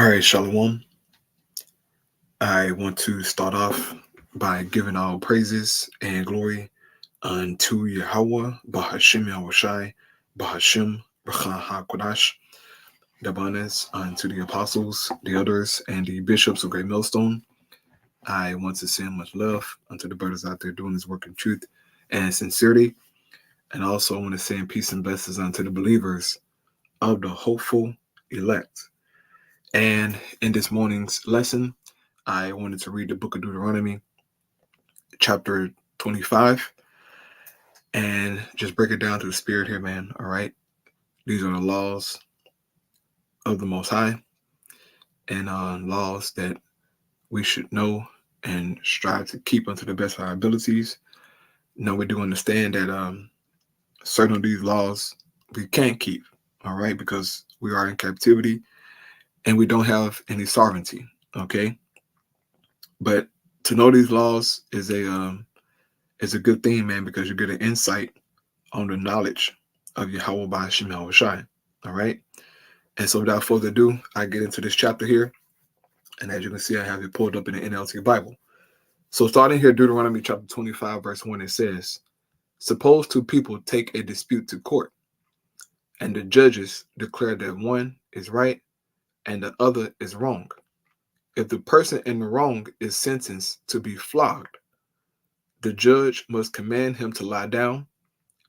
All right, Shalom. I want to start off by giving all praises and glory unto Yahweh, Bahashim Yahushai, Bahashim B'cha HaKodash, Dabanes, unto the apostles, the elders, and the bishops of Great Millstone. I want to send much love unto the brothers out there doing this work in truth and sincerity. And also I want to send peace and blessings unto the believers of the hopeful elect. And in this morning's lesson, I wanted to read the book of Deuteronomy, chapter 25, and just break it down to the spirit here, man. All right. These are the laws of the Most High and laws that we should know and strive to keep unto the best of our abilities. Now, we do understand that certain of these laws we can't keep, all right, because we are in captivity and we don't have any sovereignty, okay? But to know these laws is a good thing, man, because you get an insight on the knowledge of Yahweh Ba'ashim Yahushai. All right. And so without further ado, I get into this chapter here. And as you can see, I have it pulled up in the NLT Bible. So starting here, Deuteronomy chapter 25, verse 1, it says, "Suppose two people take a dispute to court, and the judges declare that one is right and the other is wrong. If the person in the wrong is sentenced to be flogged, the judge must command him to lie down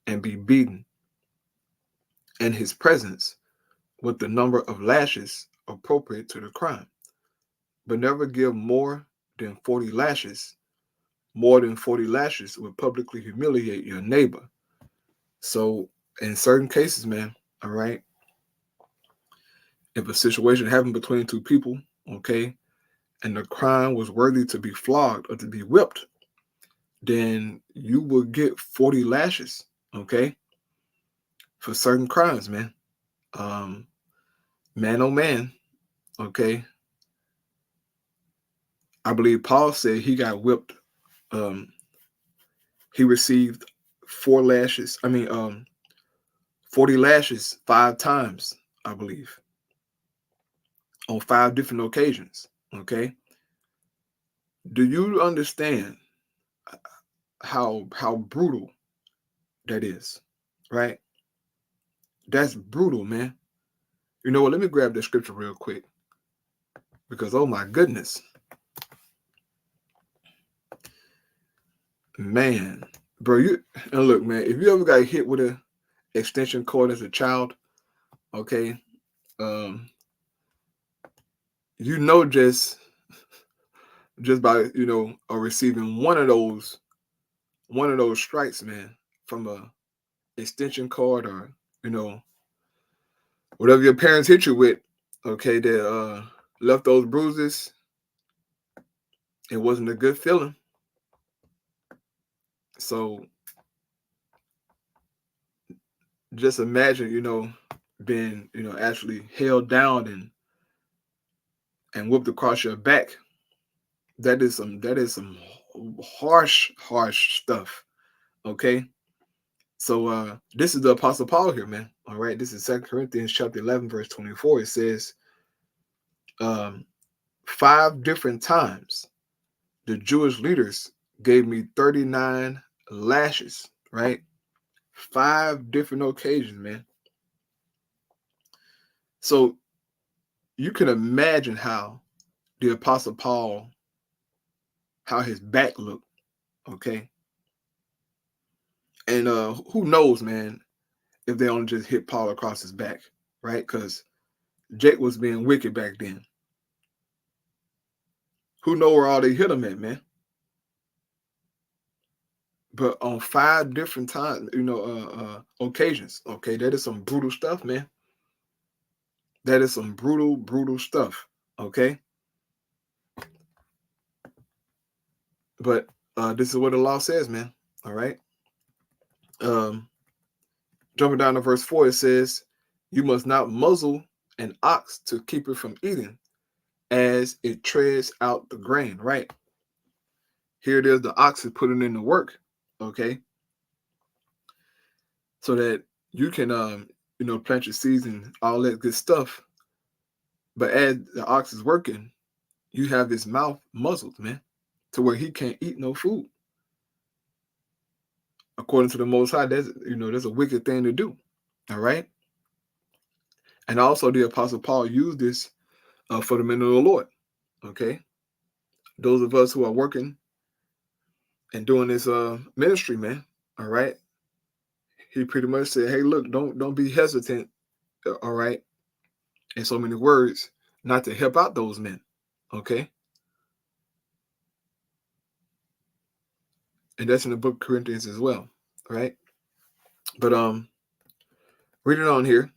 and be beaten in his presence with the number of lashes appropriate to the crime, but never give more than 40 lashes. More than 40 lashes would publicly humiliate your neighbor." So in certain cases, man, all right, if a situation happened between two people, okay, and the crime was worthy to be flogged or to be whipped, then you will get 40 lashes, okay, for certain crimes, man. Man, oh man, okay. I believe Paul said he got whipped. He received 40 lashes 5 times, I believe, on 5 different occasions. Okay. Do you understand how brutal that is? Right? That's brutal, man. You know what? Let me grab the scripture real quick. Because oh my goodness. Man, bro, and look, man, if you ever got hit with a extension cord as a child, okay, you know just by receiving one of those strikes, man, from a extension cord or whatever your parents hit you with, okay, that left those bruises. It wasn't a good feeling. So just imagine, being actually held down and whipped across your back. That is some harsh stuff. Okay. So this is the Apostle Paul here, man. All right. This is 2 Corinthians chapter 11, verse 24. It says, 5 different times the Jewish leaders gave me 39 lashes, right? 5 different occasions, man. So you can imagine how the Apostle Paul, how his back looked, okay? And who knows, man, if they only just hit Paul across his back, right? Because Jake was being wicked back then. Who know where all they hit him at, man? But on 5 different times, occasions, okay, that is some brutal stuff, man. That is some brutal stuff, okay? But this is what the law says, man, all right? Jumping down to verse 4, it says, "You must not muzzle an ox to keep it from eating as it treads out the grain," right? Here it is, the ox is putting in the work, okay? So that you can, plant your seeds and all that good stuff. But as the ox is working, you have his mouth muzzled, man, to where he can't eat no food. According to the Most High, that's a wicked thing to do. All right. And also the Apostle Paul used this for the men of the Lord. Okay. Those of us who are working and doing this ministry, man. All right. He pretty much said, hey, look, don't be hesitant, all right, in so many words, not to help out those men. Okay. And that's in the book of Corinthians as well. Right. But reading on here,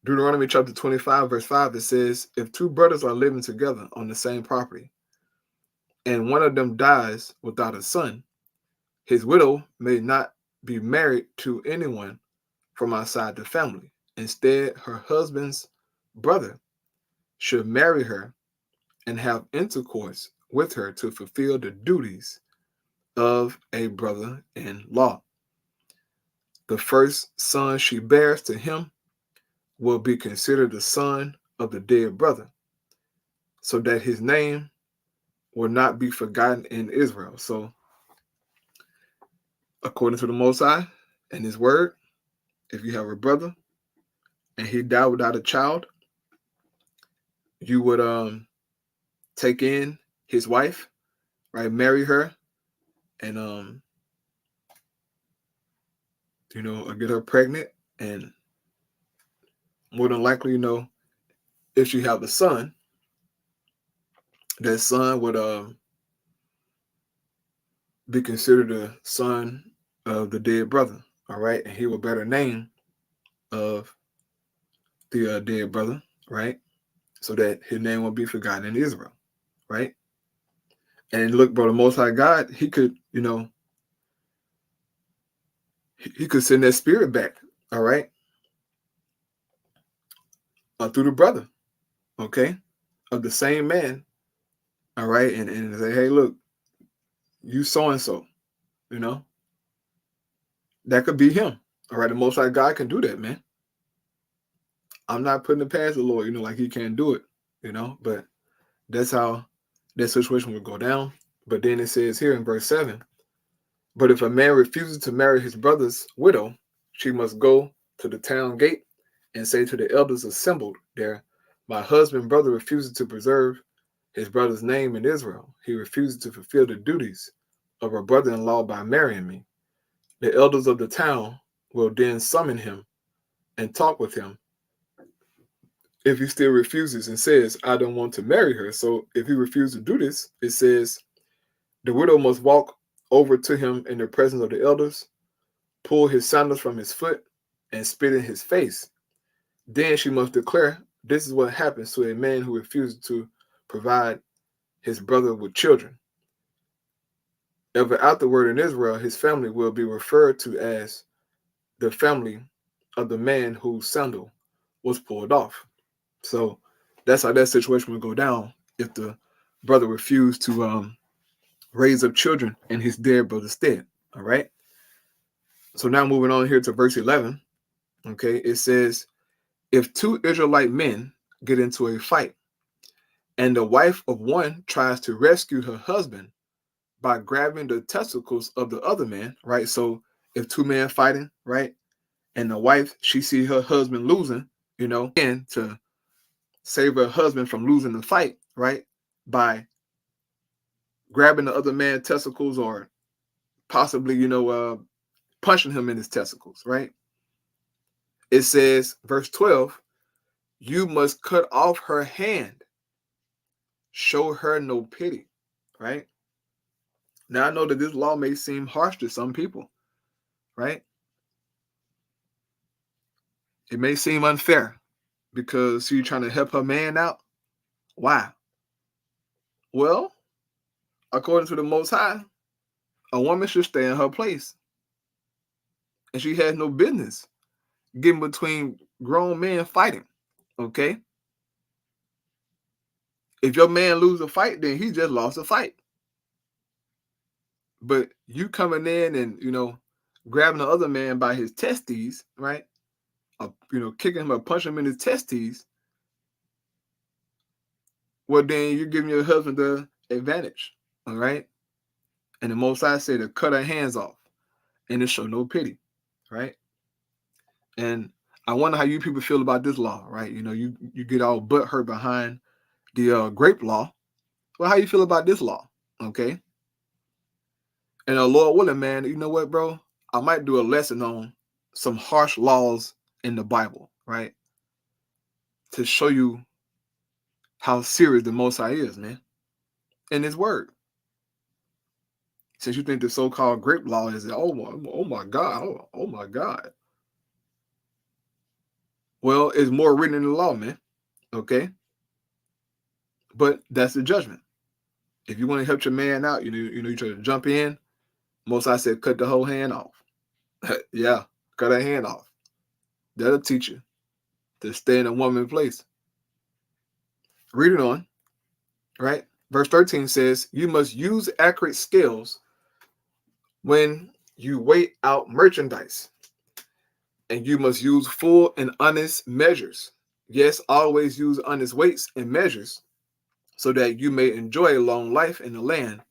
Deuteronomy chapter 25, verse 5, it says, if two brothers are living together on the same property, and one of them dies without a son, his widow may not be married to anyone from outside the family. Instead, her husband's brother should marry her and have intercourse with her to fulfill the duties of a brother-in-law. The first son she bears to him will be considered the son of the dead brother, so that his name will not be forgotten in Israel. So, according to the Most High and his word, if you have a brother and he died without a child, you would take in his wife, right? Marry her, and get her pregnant, and more than likely, if you have a son, that son would be considered the son of the dead brother, all right? And he will bear the name of the dead brother, right? So that his name won't be forgotten in Israel, right? And look, bro, the Most High God, he could, he could send that spirit back, all right, through the brother, okay, of the same man, all right, and say, hey, look, you so-and-so, that could be him, all right? The Most High God can do that, man. I'm not putting it past the Lord, like he can't do it, but that's how that situation would go down. But then it says here in verse 7, but if a man refuses to marry his brother's widow, she must go to the town gate and say to the elders assembled there, my husband's brother refuses to preserve his brother's name in Israel. He refuses to fulfill the duties of a brother-in-law by marrying me. The elders of the town will then summon him and talk with him. If he still refuses and says, I don't want to marry her. So if he refuses to do this, it says the widow must walk over to him in the presence of the elders, pull his sandals from his foot, and spit in his face. Then she must declare, this is what happens to a man who refuses to provide his brother with children. Ever afterward in Israel, his family will be referred to as the family of the man whose sandal was pulled off. So that's how that situation would go down if the brother refused to raise up children in his dead brother's stead. All right. So now moving on here to verse 11. Okay. It says, if two Israelite men get into a fight and the wife of one tries to rescue her husband by grabbing the testicles of the other man, right? So if two men fighting, right? And the wife, she see her husband losing, and to save her husband from losing the fight, right? By grabbing the other man's testicles or possibly, punching him in his testicles, right? It says, verse 12, you must cut off her hand. Show her no pity, right? Now, I know that this law may seem harsh to some people, right? It may seem unfair because she's trying to help her man out. Why? Well, according to the Most High, a woman should stay in her place. And she has no business getting between grown men fighting, okay? If your man lose a fight, then he just lost a fight. But you coming in and, grabbing the other man by his testes, right? Kicking him or punching him in his testes, well, then you're giving your husband the advantage. All right. And the Most High say to cut her hands off and to show no pity. Right. And I wonder how you people feel about this law. Right. You get all butt hurt behind the grape law. Well, how you feel about this law? Okay. And Lord willing, man, you know what, bro? I might do a lesson on some harsh laws in the Bible, right? To show you how serious the Most High is, man, in His Word. Since you think the so-called grape law is, oh my God, oh my God. Well, it's more written in the law, man. Okay, but that's the judgment. If you want to help your man out, you try to jump in. Most High said, cut the whole hand off. Yeah, cut that hand off. That'll teach you to stay in a woman's place. Read it on, right? Verse 13 says, you must use accurate scales when you weigh out merchandise, and you must use full and honest measures. Yes, always use honest weights and measures so that you may enjoy a long life in the land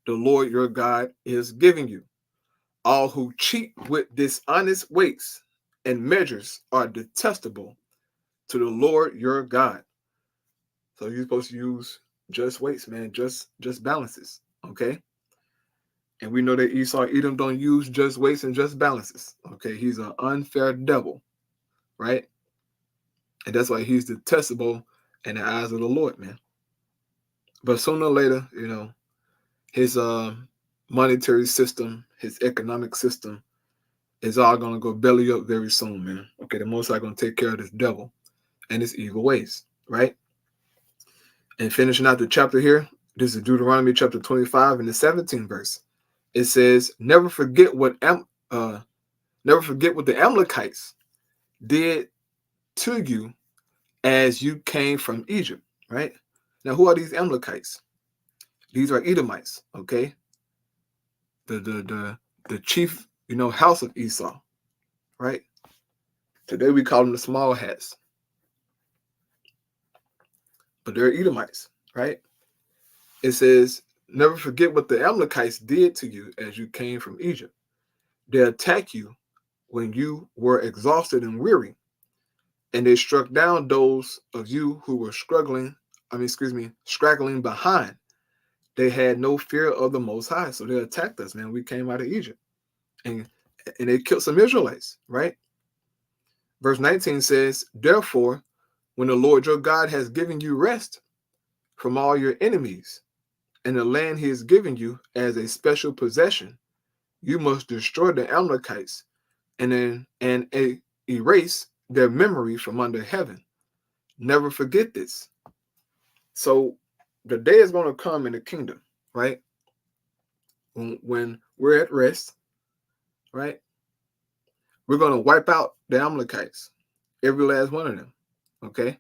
the Lord your God is giving you. All who cheat with dishonest weights and measures are detestable to the Lord your God. So you're supposed to use just weights, man, just balances, okay? And we know that Esau, Edom don't use just weights and just balances, okay? He's an unfair devil, right? And that's why he's detestable in the eyes of the Lord, man. But sooner or later, his monetary system, his economic system is all going to go belly up very soon, man. Okay, the Most High going to take care of this devil and his evil ways, right? And finishing out the chapter here, this is Deuteronomy chapter 25 and the 17th verse. It says, never forget what the Amalekites did to you as you came from Egypt, right? Now, who are these Amalekites? These are Edomites, okay? The chief, house of Esau, right? Today we call them the small hats, but they're Edomites, right? It says, never forget what the Amalekites did to you as you came from Egypt. They attacked you when you were exhausted and weary, and they struck down those of you who were straggling behind. They had no fear of the Most High, so they attacked us, man. We came out of Egypt, and they killed some Israelites, right? Verse 19 says, therefore, when the Lord your God has given you rest from all your enemies in the land he is giving you as a special possession, you must destroy the Amalekites and erase their memory from under heaven. Never forget this. So the day is going to come in the kingdom, right? When we're at rest, right? We're going to wipe out the Amalekites, every last one of them, okay?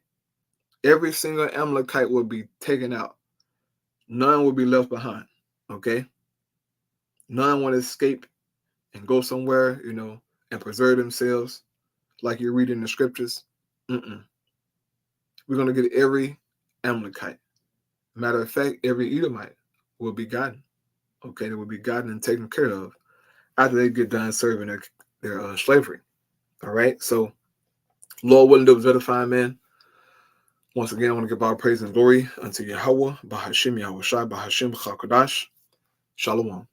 Every single Amalekite will be taken out. None will be left behind, okay? None will escape and go somewhere, and preserve themselves like you read in the scriptures. We're going to get every Amalekite. Matter of fact, every Edomite will be gotten, okay? They will be gotten and taken care of after they get done serving their slavery, all right? So, Lord willing, that was edifying, man. Once again, I want to give all praise and glory unto Yahweh, Bahashim Yahushai, Bahashim Chakadash. Shalom.